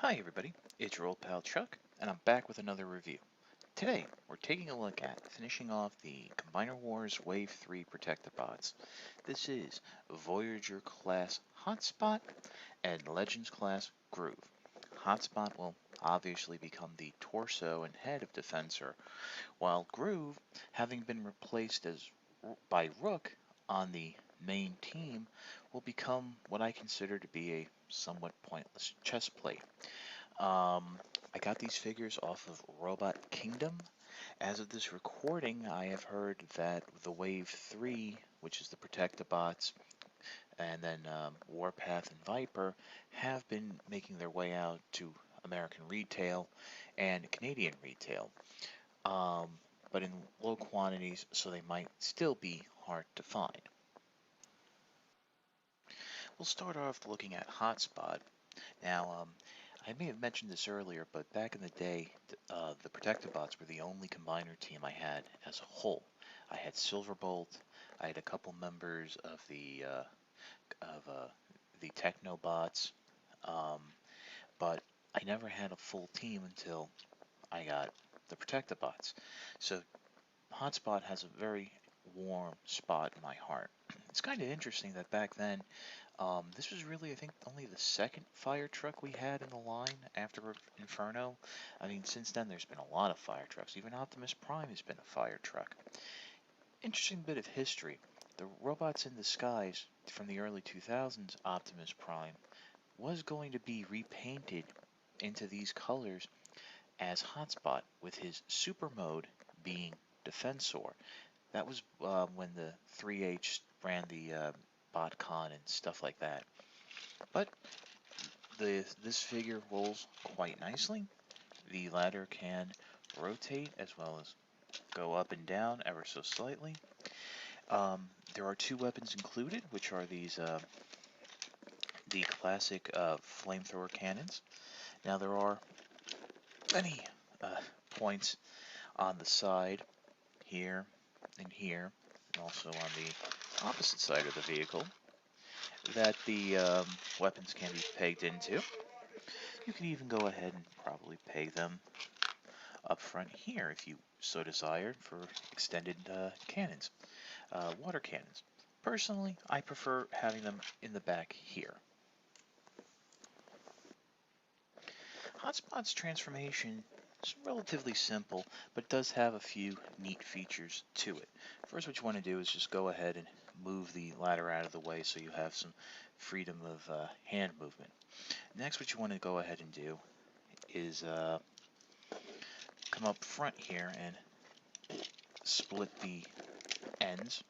Hi everybody, it's your old pal Chuck, and I'm back with another review. Today, we're taking a look at finishing off the Combiner Wars Wave 3 Protectobots. This is Voyager class Hotspot and Legends class Groove. Hotspot will obviously become the torso and head of Defensor, while Groove, having been replaced by Rook on the main team, will become what I consider to be a somewhat pointless chest plate. I got these figures off of Robot Kingdom. As of this recording, I have heard that the Wave 3, which is the Protectobots, and then Warpath and Viper, have been making their way out to American retail and Canadian retail, um, but in low quantities, so they might still be hard to find. We'll start off looking at Hotspot. Now, I may have mentioned this earlier, but back in the day, the Protectobots were the only combiner team I had as a whole. I had Silverbolt, I had a couple members of the Technobots, um, but I never had a full team until I got the Protectobots. So Hotspot has a very warm spot in my heart. It's kind of interesting that back then this was really, I think, only the second fire truck we had in the line after Inferno. I mean, since then there's been a lot of fire trucks. Even Optimus Prime has been a fire truck. Interesting bit of history. The Robots in Disguise from the early 2000s Optimus Prime was going to be repainted into these colors as Hotspot, with his super mode being Defensor. That was when the 3H ran the BotCon and stuff like that. But this figure rolls quite nicely. The ladder can rotate as well as go up and down ever so slightly. There are two weapons included, which are the classic flamethrower cannons. Now there are many points on the side here and here, and also on the opposite side of the vehicle that the weapons can be pegged into. You can even go ahead and probably peg them up front here if you so desired for extended cannons, water cannons. Personally, I prefer having them in the back here. Hotspot's transformation is relatively simple, but does have a few neat features to it. First, what you want to do is just go ahead and move the ladder out of the way so you have some freedom of hand movement. Next, what you want to go ahead and do is come up front here and split the ends,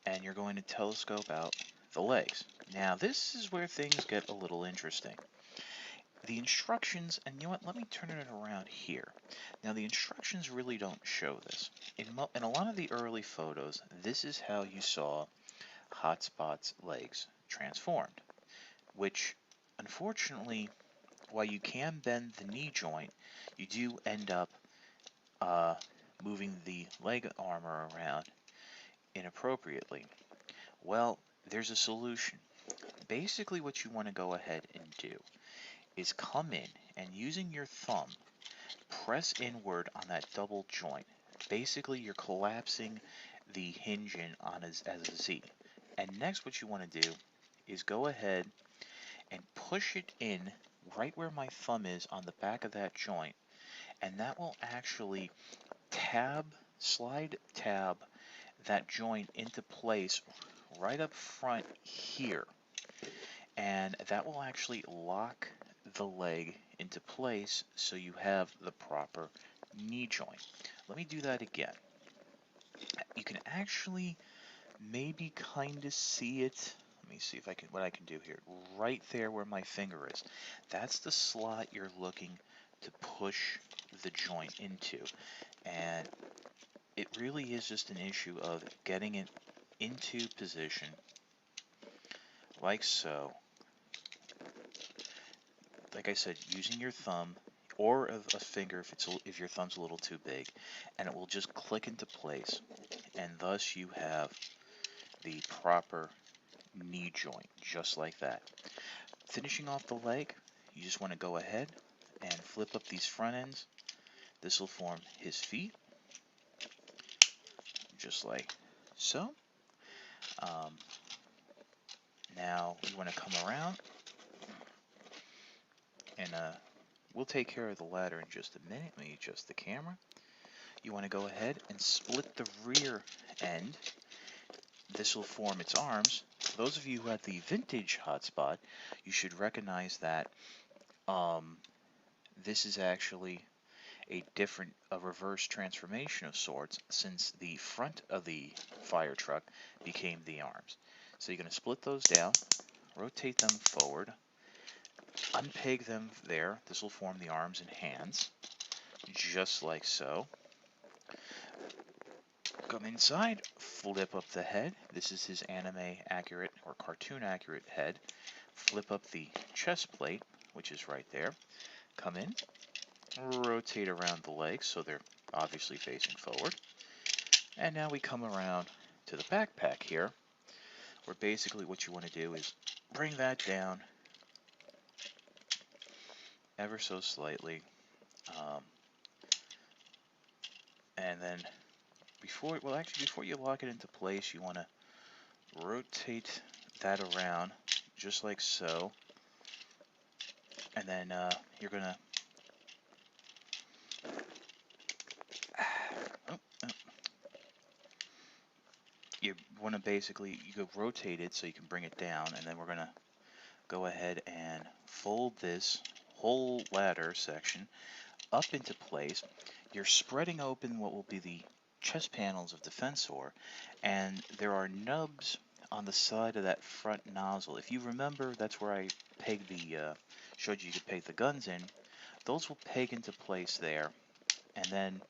and you're going to telescope out the legs. Now, this is where things get a little interesting. The instructions, and you know what, let me turn it around here. Now, the instructions really don't show this. In a lot of the early photos, this is how you saw Hotspot's legs transformed, which, unfortunately, while you can bend the knee joint, you do end up moving the leg armor around inappropriately. Well, there's a solution. Basically, what you want to go ahead and do is come in and using your thumb, press inward on that double joint. Basically, you're collapsing the hinge in on as a Z. And next, what you want to do is go ahead and push it in right where my thumb is on the back of that joint, and that will actually slide tab that joint into place right up front here, and that will actually lock the leg into place so you have the proper knee joint. Let me do that again. You can actually maybe kind of see it. Let me see if I can what I can do here. Right there where my finger is. That's the slot you're looking to push the joint into. And it really is just an issue of getting it into position like so. Like I said, using your thumb or a finger if your thumb's a little too big, and it will just click into place, and thus you have the proper knee joint, just like that. Finishing off the leg, you just want to go ahead and flip up these front ends. This will form his feet, just like so. Um, Now you want to come around, and we'll take care of the ladder in just a minute. Let me adjust the camera. You want to go ahead and split the rear end. This will form its arms. For those of you who have the vintage hotspot, you should recognize that this is actually a reverse transformation of sorts, since the front of the fire truck became the arms. So you're going to split those down, rotate them forward, unpeg them there. This will form the arms and hands, just like so. Come inside, flip up the head. This is his anime accurate or cartoon accurate head. Flip up the chest plate, which is right there. Come in, rotate around the legs so they're obviously facing forward. And now we come around to the backpack here, where basically what you want to do is bring that down ever so slightly. And then before you lock it into place, you want to rotate that around just like so. And then you're going to you want to basically, you go rotate it so you can bring it down, and then we're going to go ahead and fold this whole ladder section up into place. You're spreading open what will be the chest panels of Defensor, and there are nubs on the side of that front nozzle. If you remember, that's where I pegged showed you could peg the guns in. Those will peg into place there, and then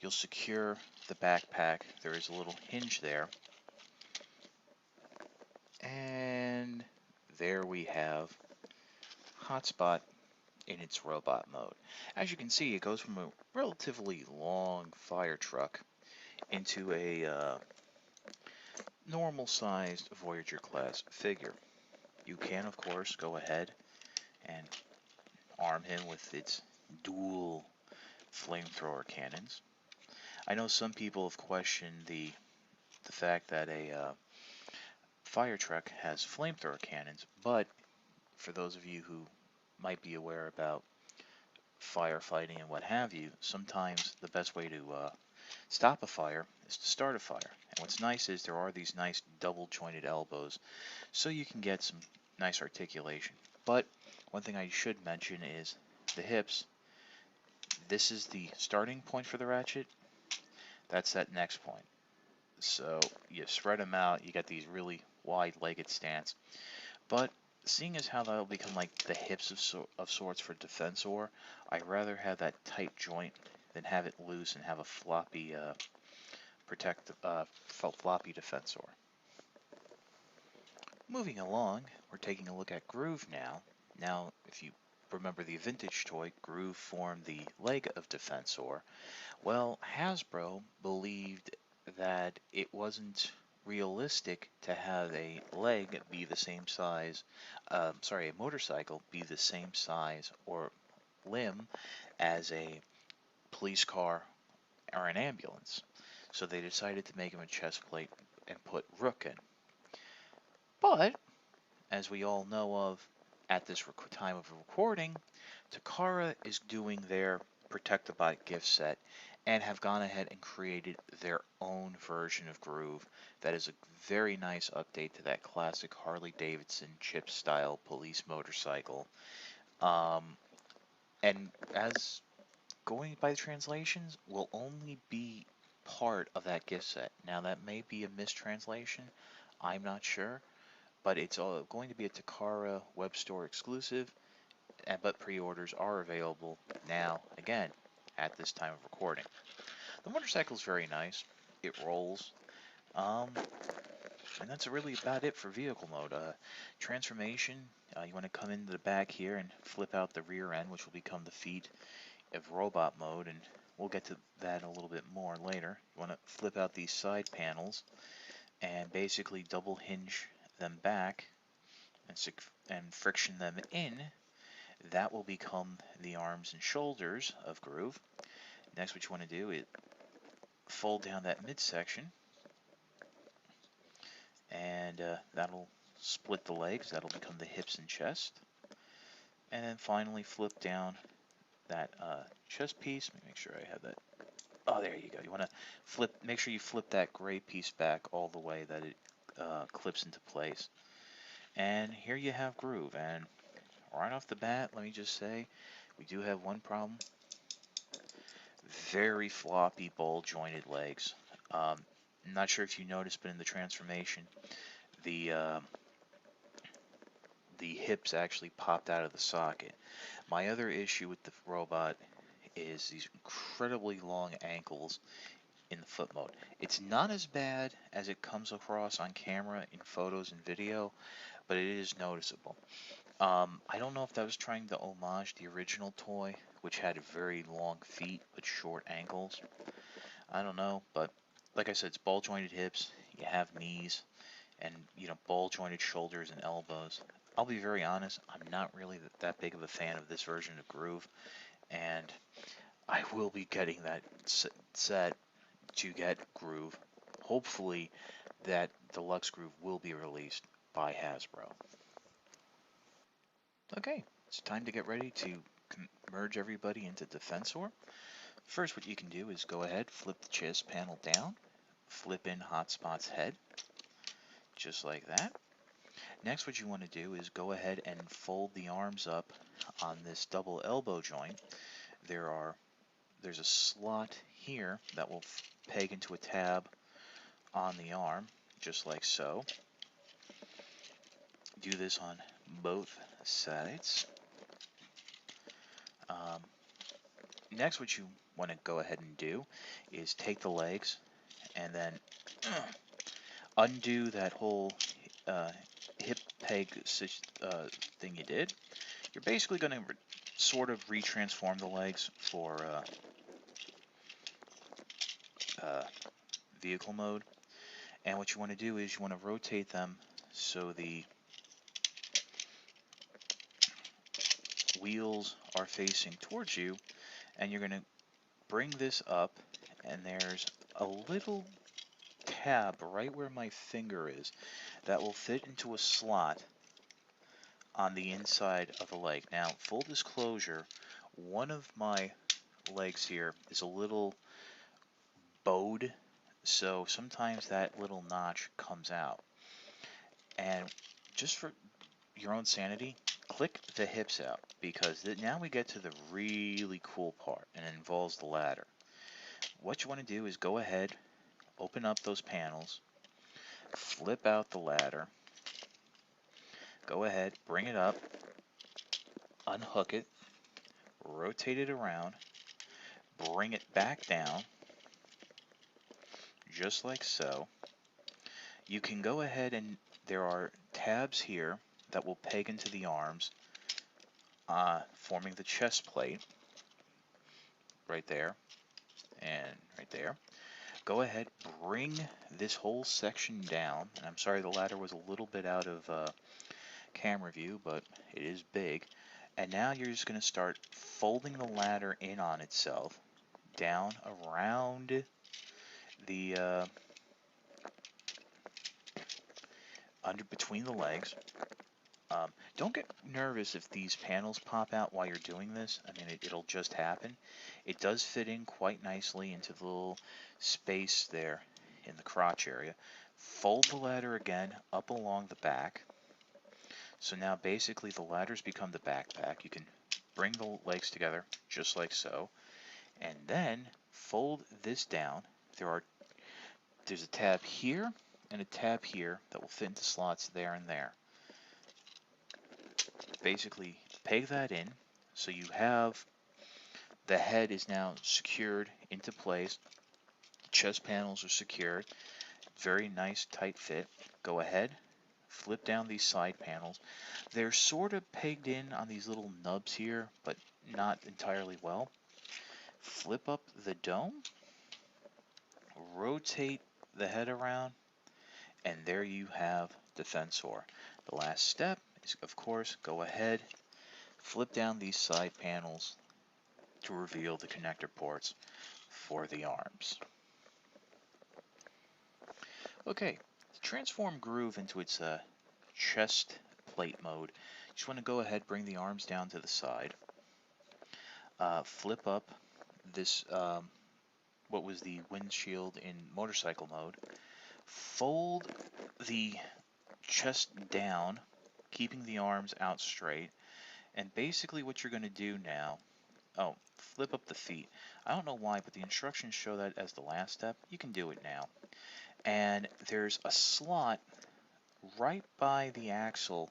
you'll secure the backpack. There is a little hinge there. And there we have Hotspot in its robot mode. As you can see, it goes from a relatively long fire truck into a normal-sized Voyager class figure. You can, of course, go ahead and arm him with its dual flamethrower cannons. I know some people have questioned the fact that a fire truck has flamethrower cannons, but for those of you who might be aware about firefighting and what have you, sometimes the best way to stop a fire is to start a fire. And what's nice is there are these nice double jointed elbows, so you can get some nice articulation. But one thing I should mention is the hips. This is the starting point for the ratchet. That's that next point. So you spread them out, you get these really wide-legged stance. But seeing as how that'll become like the hips of sorts for Defensor, I'd rather have that tight joint than have it loose and have a floppy floppy Defensor. Moving along, we're taking a look at Groove now. Now, if you remember the vintage toy, Groove formed the leg of Defensor. Well, Hasbro believed that it wasn't realistic to have a leg be the same size, a motorcycle be the same size or limb as a police car or an ambulance. So they decided to make him a chest plate and put Rook in. But, as we all know of at this time of recording, Takara is doing their Protectobot gift set and have gone ahead and created their own version of Groove that is a very nice update to that classic Harley-Davidson chip style police motorcycle. And as going by the translations, will only be part of that gift set. Now that may be a mistranslation, I'm not sure, but it's going to be a Takara web store exclusive, but pre-orders are available now, again, at this time of recording. The motorcycle is very nice. It rolls. And that's really about it for vehicle mode. Transformation, you want to come into the back here and flip out the rear end, which will become the feet of robot mode, and we'll get to that a little bit more later. You want to flip out these side panels and basically double hinge them back and friction them in. That will become the arms and shoulders of Groove. Next, what you want to do is fold down that midsection, and that'll split the legs. That'll become the hips and chest. And then finally flip down that chest piece. Let me make sure I have that. Oh, there you go. You want to make sure you flip that gray piece back all the way that it clips into place. And here you have Groove. And right off the bat, let me just say, we do have one problem. Very floppy, ball-jointed legs. I'm not sure if you noticed, but in the transformation, the hips actually popped out of the socket. My other issue with the robot is these incredibly long ankles in the foot mode. It's not as bad as it comes across on camera in photos and video, but it is noticeable. I don't know if that was trying to homage the original toy, which had very long feet but short ankles. I don't know, but like I said, it's ball jointed hips, you have knees, and ball jointed shoulders and elbows. I'll be very honest, I'm not really that big of a fan of this version of Groove, and I will be getting that set to get Groove. Hopefully that deluxe Groove will be released by Hasbro. Okay, it's time to get ready to merge everybody into Defensor. First, what you can do is go ahead, flip the chest panel down, flip in Hotspot's head, just like that. Next, what you want to do is go ahead and fold the arms up on this double elbow joint. There's a slot here that will peg into a tab on the arm, just like so. Do this on both sides. Next, what you want to go ahead and do is take the legs and then undo that whole hip peg thing you did. You're basically going to sort of retransform the legs for vehicle mode. And what you want to do is you want to rotate them so the wheels are facing towards you, and you're going to bring this up, and there's a little tab right where my finger is that will fit into a slot on the inside of the leg. Now, full disclosure, one of my legs here is a little bowed, so sometimes that little notch comes out. And just for your own sanity, click the hips out, because now we get to the really cool part, and it involves the ladder. What you want to do is go ahead, open up those panels, flip out the ladder, go ahead, bring it up, unhook it, rotate it around, bring it back down, just like so. You can go ahead and there are tabs here that will peg into the arms, forming the chest plate right there and right there. Go ahead, bring this whole section down, and I'm sorry the ladder was a little bit out of camera view, but it is big. And now you're just going to start folding the ladder in on itself, down around the between the legs. Don't get nervous if these panels pop out while you're doing this. I mean, it'll just happen. It does fit in quite nicely into the little space there in the crotch area. Fold the ladder again up along the back. So now basically the ladders become the backpack. You can bring the legs together just like so. And then fold this down. There's a tab here and a tab here that will fit into slots there and there. Basically peg that in so you have the head is now secured into place. The chest panels are secured. Very nice tight fit. Go ahead, flip down these side panels. They're sort of pegged in on these little nubs here, but not entirely well. Flip up the dome, rotate the head around, and there you have Defensor. The last step is, of course, go ahead, flip down these side panels to reveal the connector ports for the arms. Okay, to transform Groove into its chest plate mode, you just want to go ahead, bring the arms down to the side, flip up this what was the windshield in motorcycle mode, fold the chest down, keeping the arms out straight, and basically what you're going to do now, oh, flip up the feet. I don't know why, but the instructions show that as the last step. You can do it now. And there's a slot right by the axle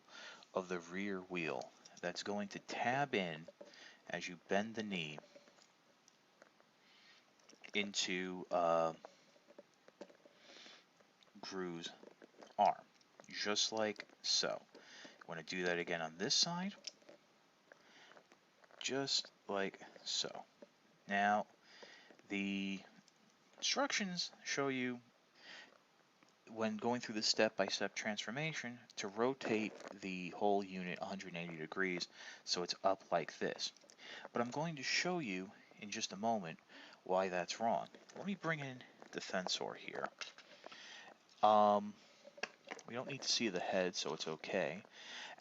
of the rear wheel that's going to tab in as you bend the knee into Groove's arm, just like so. You want to do that again on this side, just like so. Now, the instructions show you when going through the step-by-step transformation to rotate the whole unit 180 degrees so it's up like this. But I'm going to show you in just a moment why that's wrong. Let me bring in Defensor here. We don't need to see the head, so it's okay.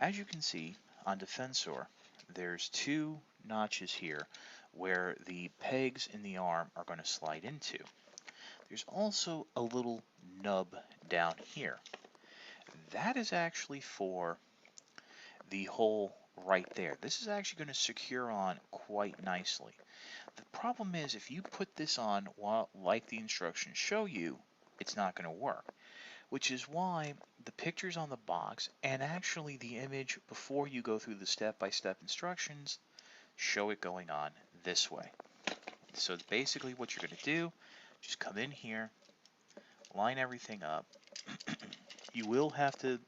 As you can see on Defensor, there's two notches here where the pegs in the arm are going to slide into. There's also a little nub down here. That is actually for the hole right there. This is actually going to secure on quite nicely. The problem is if you put this on like the instructions show you, it's not going to work. Which is why the pictures on the box and actually the image before you go through the step-by-step instructions show it going on this way. So basically what you're going to do, just come in here, line everything up. You will have to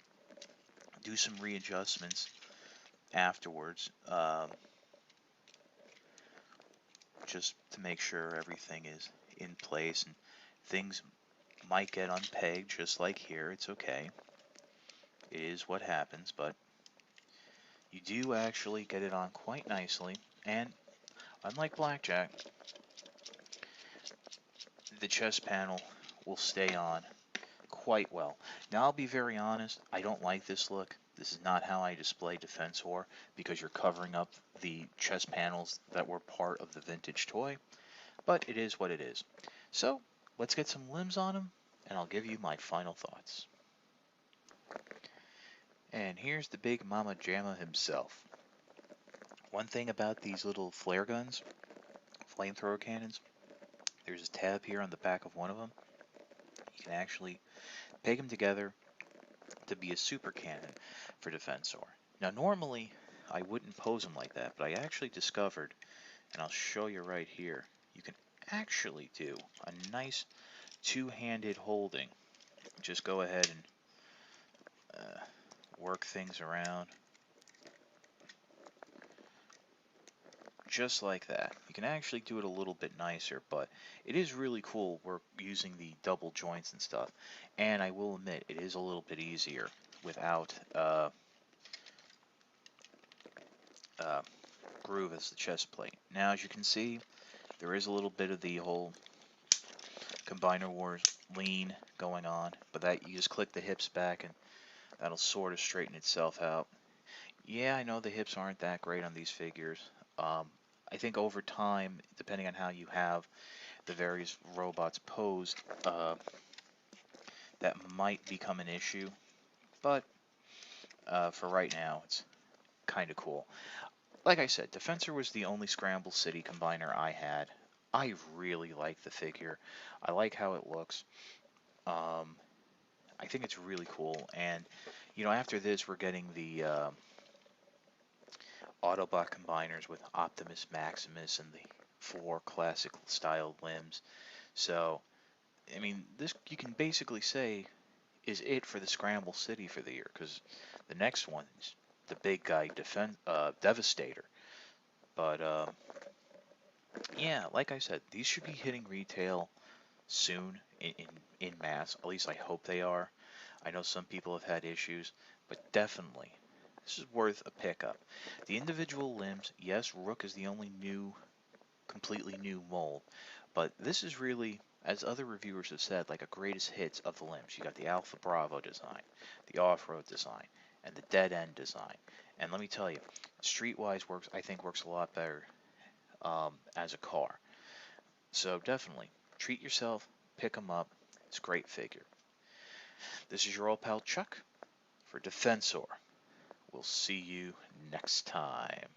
do some readjustments afterwards, just to make sure everything is in place, and things might get unpegged just like here. It's okay. It is what happens, but you do actually get it on quite nicely, and unlike Blackjack, the chest panel will stay on quite well. Now I'll be very honest, I don't like this look. This is not how I display Defensor because you're covering up the chest panels that were part of the vintage toy, but it is what it is. So let's get some limbs on him and I'll give you my final thoughts. And here's the big Mama Jamma himself. One thing about these little flare guns, flamethrower cannons, there's a tab here on the back of one of them. You can actually peg them together to be a super cannon for Defensor. Now normally I wouldn't pose them like that, but I actually discovered, and I'll show you right here, you can actually do a nice two-handed holding. Just go ahead and work things around just like that. You can actually do it a little bit nicer, but it is really cool work using the double joints and stuff. And I will admit, it is a little bit easier without Groove as the chest plate. Now, as you can see, there is a little bit of the whole Combiner Wars lean going on, but that you just click the hips back and that'll sort of straighten itself out. Yeah, I know the hips aren't that great on these figures. I think over time, depending on how you have the various robots posed, that might become an issue. But for right now, it's kind of cool. Like I said, Defensor was the only Scramble City combiner I had. I really like the figure. I like how it looks. I think it's really cool. And, you know, after this, we're getting the Autobot combiners with Optimus Maximus and the 4 classic style limbs. So, I mean, this you can basically say is it for the Scramble City for the year, because the next one is the big guy Devastator. But yeah, like I said, these should be hitting retail soon in mass. At least I hope they are. I know some people have had issues, but definitely this is worth a pickup. The individual limbs, yes, Rook is the only completely new mold, but this is really, as other reviewers have said, like a greatest hits of the limbs. You got the Alpha Bravo design, the off-road design, and the dead end design. And let me tell you, Streetwise I think works a lot better as a car. So definitely treat yourself, pick them up. It's a great figure. This is your old pal Chuck for Defensor. We'll see you next time.